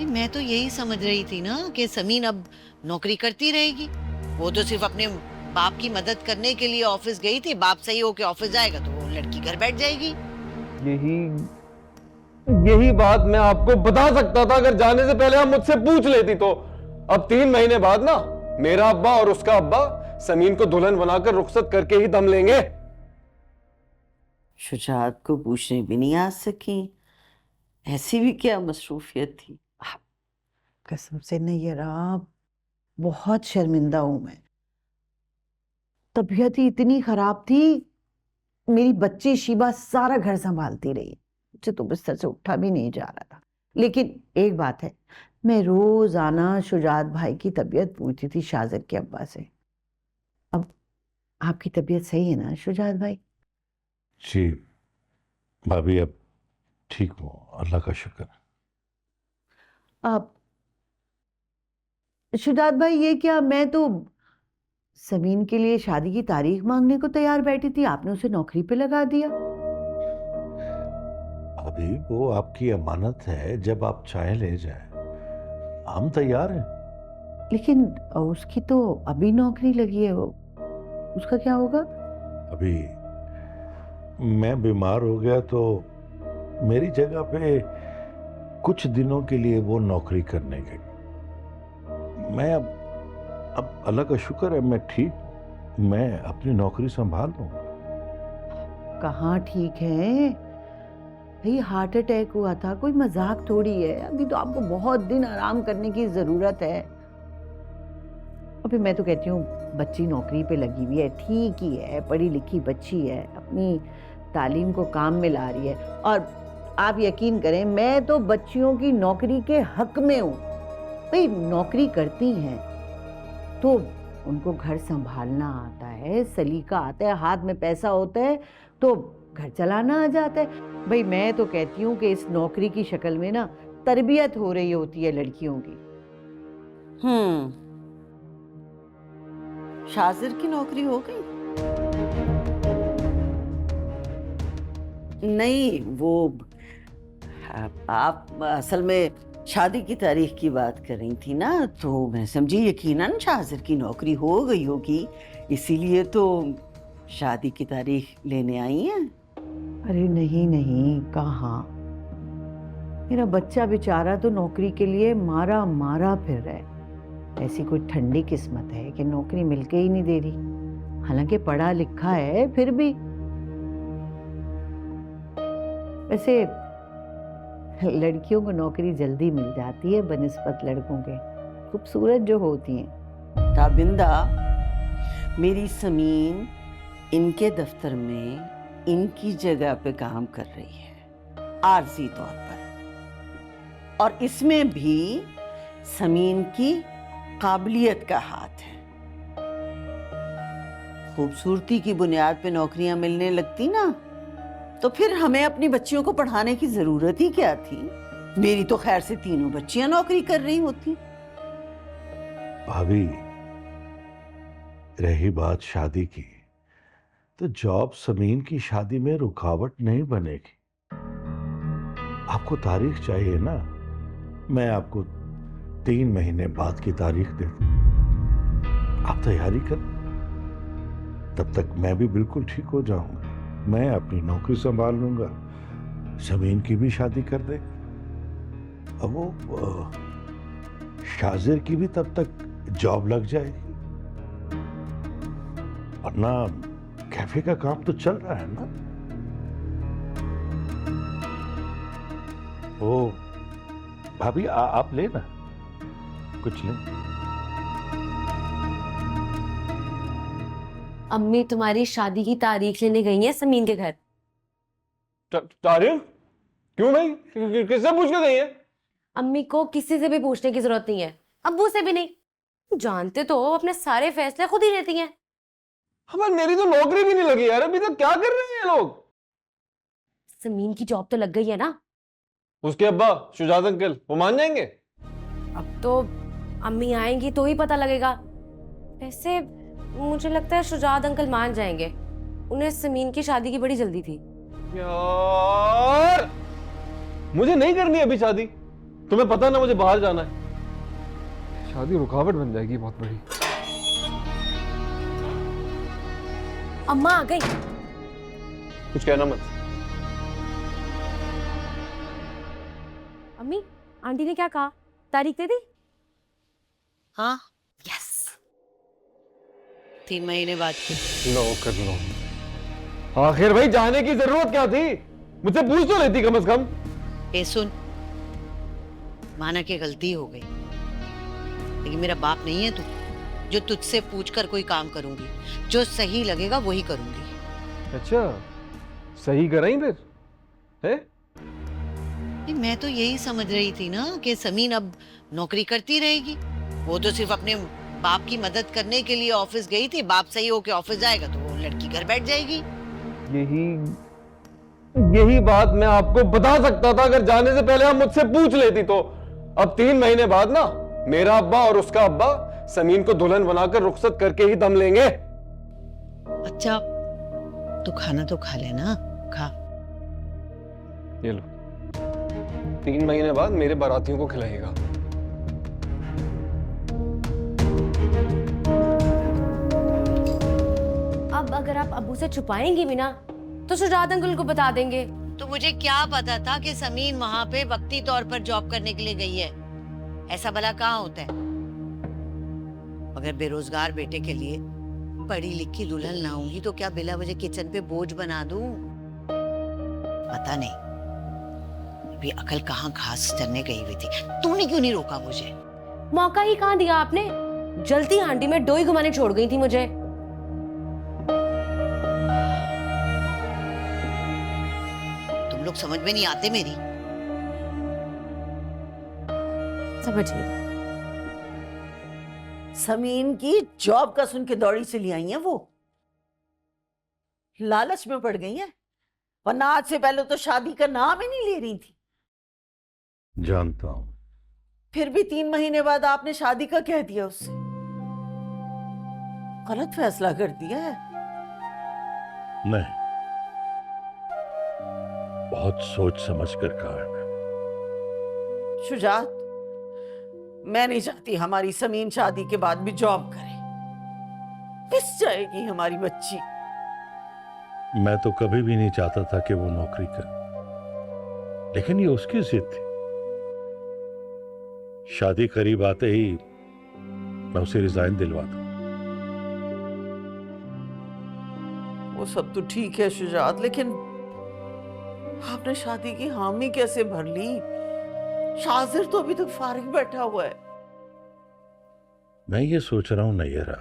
नहीं, मैं तो यही समझ रही थी ना कि समीन अब नौकरी करती रहेगी। वो तो सिर्फ अपने बाप की मदद करने के लिए ऑफिस गई थी। बाप सही होके ऑफिस जाएगा तो वो लड़की घर बैठ जाएगी। यही यही बात मैं आपको बता सकता था अगर जाने से पहले आप मुझसे पूछ लेती तो। अब 3 महीने बाद ना मेरा अब्बा और उसका अब्बा समीन को दुल्हन बनाकर रुखसत करके ही दम लेंगे। शुजात को पूछने भी नहीं आ सकी, ऐसी भी क्या मसरूफियत थी। कसम से नहीं ये रहा, बहुत शर्मिंदा हूं मैं। तबीयत ही इतनी खराब थी, मेरी बच्ची शिबा सारा घर संभालती रही, मुझे तो बिस्तर से उठा भी नहीं जा रहा था। लेकिन एक बात है, मैं रोजाना शुजात भाई की तबीयत पूछती थी शाजिर के अब्बा से। अब आपकी तबीयत सही है ना शुजात भाई? जी भाभी, अब ठीक हूँ, अल्लाह का शुक्र। अब शुजात भाई ये क्या, मैं तो समीन के लिए शादी की तारीख मांगने को तैयार बैठी थी, आपने उसे नौकरी पे लगा दिया। अभी वो आपकी अमानत है, जब आप चाहे ले जाए, हम तैयार हैं। लेकिन उसकी तो अभी नौकरी लगी है, वो उसका क्या होगा? अभी मैं बीमार हो गया तो मेरी जगह पे कुछ दिनों के लिए वो नौकरी करने गई। मैं अब अल्लाह का शुक्र है, मैं ठीक हूं, मैं अपनी नौकरी संभाल लूंगा। कहाँ ठीक है भाई, हार्ट अटैक हुआ था, कोई मजाक थोड़ी है। अभी तो आपको बहुत दिन आराम करने की जरूरत है। अभी मैं तो कहती हूँ बच्ची नौकरी पे लगी हुई है, ठीक ही है, पढ़ी लिखी बच्ची है, अपनी तालीम को काम में ला रही है। और आप यकीन करें, मैं तो बच्चियों की नौकरी के हक में हूँ। भाई नौकरी करती हैं तो उनको घर संभालना आता है, सलीका आता है, हाथ में पैसा होता है तो घर चलाना आ जाता है। भाई मैं तो कहती हूँ कि इस नौकरी की शक्ल में ना तरबियत हो रही होती है लड़कियों की। शाजिर की नौकरी हो गई? नहीं, वो आप असल में शादी की तारीख की बात कर रही थी ना, तो मैं समझी यकीनन शाजिर की नौकरी हो गई होगी, इसीलिए तो शादी की तारीख लेने आई हैं। अरे नहीं नहीं, कहाँ, मेरा बच्चा बेचारा तो नौकरी के लिए मारा मारा फिर रहा है। ऐसी कोई ठंडी किस्मत है कि नौकरी मिलके ही नहीं दे रही, हालांकि पढ़ा लिखा है फिर भी। वैसे लड़कियों को नौकरी जल्दी मिल जाती है बनिस्बत लड़कों के, खूबसूरत जो होती हैं। ताबिंदा, मेरी समीन इनके दफ्तर में इनकी जगह पे काम कर रही है आरजी तौर पर, और इसमें भी समीन की काबिलियत का हाथ है। खूबसूरती की बुनियाद पे नौकरियां मिलने लगती ना, तो फिर हमें अपनी बच्चियों को पढ़ाने की जरूरत ही क्या थी। मेरी तो खैर से तीनों बच्चियां नौकरी कर रही होती। भाभी, रही बात शादी की, तो जॉब समीन की शादी में रुकावट नहीं बनेगी। आपको तारीख चाहिए ना, मैं आपको 3 महीने बाद की तारीख दे दूं, आप तैयारी कर। तब तक मैं भी बिल्कुल ठीक हो जाऊंगा, मैं अपनी नौकरी संभाल लूंगा, समीन की भी शादी कर दे। अब वो शाजिर की भी तब तक जॉब लग जाएगी, वरना कैफे का काम तो चल रहा है ना। ओ भाभी, आप लेना कुछ लें। अम्मी तुम्हारी शादी की तारीख लेने गई हैं समीन के घर। तारीख क्यों नहीं, किससे पूछ के गई है? अम्मी को किसी से भी पूछने की जरूरत नहीं है, अब्बू से भी नहीं। जानते तो हो अपने सारे फैसले खुद ही लेती हैं। हमारी मेरी तो नौकरी भी नहीं लगी यार, अभी तक क्या कर रहे हैं ये लोग? समीन की जॉब तो लग गई है ना। उसके अब्बा शुजात अंकल वो मान जाएंगे? अब तो अम्मी आएंगी तो ही पता लगेगा। वैसे मुझे लगता है शुजात अंकल मान जाएंगे, उन्हें समीन की शादी की बड़ी जल्दी थी। यार मुझे नहीं करनी अभी शादी, तुम्हें पता है ना मुझे बाहर जाना है। शादी रुकावट बन जाएगी बहुत बड़ी। अम्मा आ गई। कुछ कहना मत। अम्मी, आंटी ने क्या कहा? तारीख दे दी? हाँ, यस। 3 महीने बाद की। लो कर लो। आखिर भाई जाने की जरूरत क्या थी? मुझसे पूछ तो लेती कम से कम। ए सुन, माना कि गलती हो गई, लेकिन मेरा बाप नहीं है तू जो तुझसे पूछकर कोई काम करूंगी। जो सही लगेगा वही करूंगी। अच्छा, सही कराई फिर है? नहीं, मैं तो यही समझ रही थी ना कि समीन अब नौकरी करती रहेगी। वो तो सिर्फ अपने बाप की मदद करने के लिए ऑफिस गई थी। बाप सही होके ऑफिस जाएगा तो वो लड़की घर बैठ जाएगी। यही बात मैं आपको बता सकता था अगर जाने से पहले आप मुझसे पूछ लेती तो। अब 3 महीने बाद ना मेरा अब्बा और उसका अब्बा समीन को दुल्हन बनाकर रुखसत करके ही दम लेंगे। अच्छा, तू खाना तो खा लेना। खा। ये लो, 3 महीने बाद मेरे बारातियों को खिलाइएगा। अब अगर आप अब्बू से छुपाएंगी भी ना तो सुजात अंकल को बता देंगे। तो मुझे क्या पता था कि समीन वहां पे वक्ती तौर पर जॉब करने के लिए गई है? ऐसा भला कहाँ होता है? अगर बेरोजगार बेटे के लिए पढ़ी लिखी दुल्हन लाऊंगी तो क्या बिला वजह किचन पे बोझ बना दूं? पता नहीं अभी अकल कहाँ घास चरने गई हुई थी। तूने क्यों नहीं रोका मुझे? मौका ही कहाँ दिया आपने? जल्दी हांडी में डोई घुमाने छोड़ गई थी मुझे। तुम लोग समझ में नहीं आते मेरी। समझ गई। समीन की जॉब का सुन के दौड़ी से ले आई हैं वो। लालच में पड़ गई हैं, वरना आज से पहले तो शादी का नाम ही नहीं ले रही थी। जानता हूं। फिर भी 3 महीने बाद आपने शादी का कह दिया उससे। गलत फैसला कर दिया है। नहीं, बहुत सोच समझ कर कहा है। शुजात, मैं नहीं चाहती हमारी समीन शादी के बाद भी जॉब करे। पिस जाएगी हमारी बच्ची। मैं तो कभी भी नहीं चाहता था कि वो नौकरी करे, लेकिन ये उसकी जिद थी। शादी करीब आते ही मैं उसे रिजाइन दिलवा दूं। वो सब तो ठीक है शुजात, लेकिन आपने शादी की हामी कैसे भर ली? शाजिर तो अभी तक फारिग बैठा हुआ है। मैं ये सोच रहा हूं नैयरा,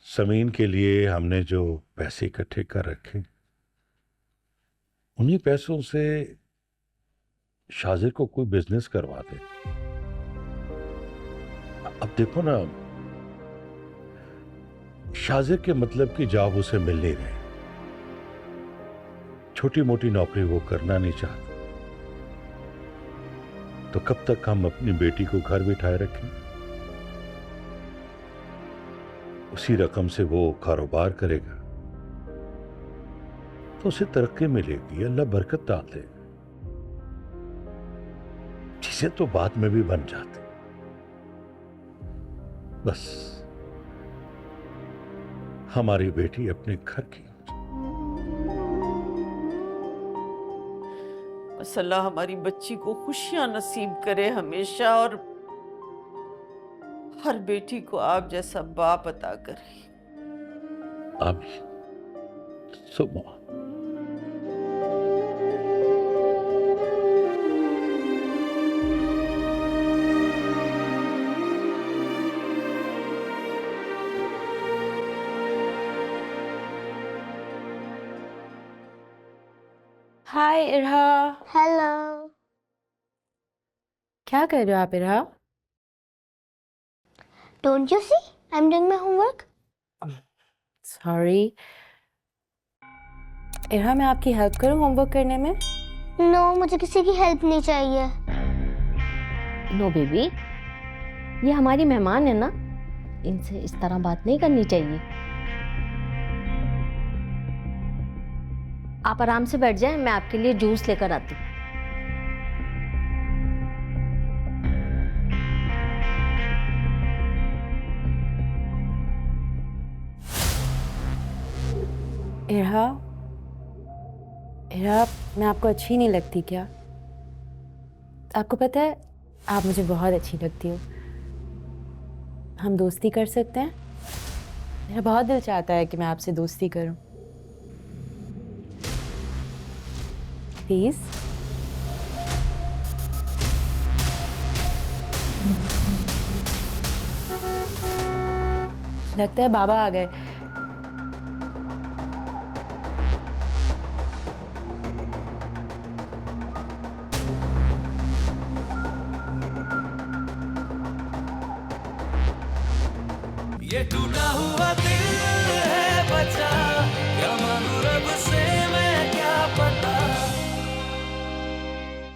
समीन के लिए हमने जो पैसे इकट्ठे कर रखे, उन्हीं पैसों से शाजिर को कोई बिजनेस करवा दे। अब देखो ना, शाजिर के मतलब की जॉब उसे मिल नहीं रही। छोटी मोटी नौकरी वो करना नहीं चाहता, तो कब तक हम अपनी बेटी को घर बिठाए रखें? उसी रकम से वो कारोबार करेगा तो उसे तरक्की मिलेगी, अल्लाह बरकत डाल देगा। चीजें तो बाद में भी बन जाती। बस हमारी बेटी अपने घर की। बस अल्लाह हमारी बच्ची को खुशियां नसीब करे हमेशा, और हर बेटी को आप जैसा बाप अता करे। आमीन। सुबह हाय इरहा। हेलो। क्या कर रहे हो आप Irha? Don't you see I am doing my homework. Sorry Irha, मैं आपकी हेल्प करूं होमवर्क करने में? नो, मुझे किसी की हेल्प नहीं चाहिए। नो बेबी, ये हमारी मेहमान है ना, इनसे इस तरह बात नहीं करनी चाहिए। आप आराम से बैठ जाएं, मैं आपके लिए जूस लेकर आती हूँ। इरहा, इरहा, मैं आपको अच्छी नहीं लगती क्या? आपको पता है आप मुझे बहुत अच्छी लगती हो। हम दोस्ती कर सकते हैं? मेरा बहुत दिल चाहता है कि मैं आपसे दोस्ती करूं। प्लीज। लगता है बाबा आ गए। ये टूटा हुआ दिल है बचा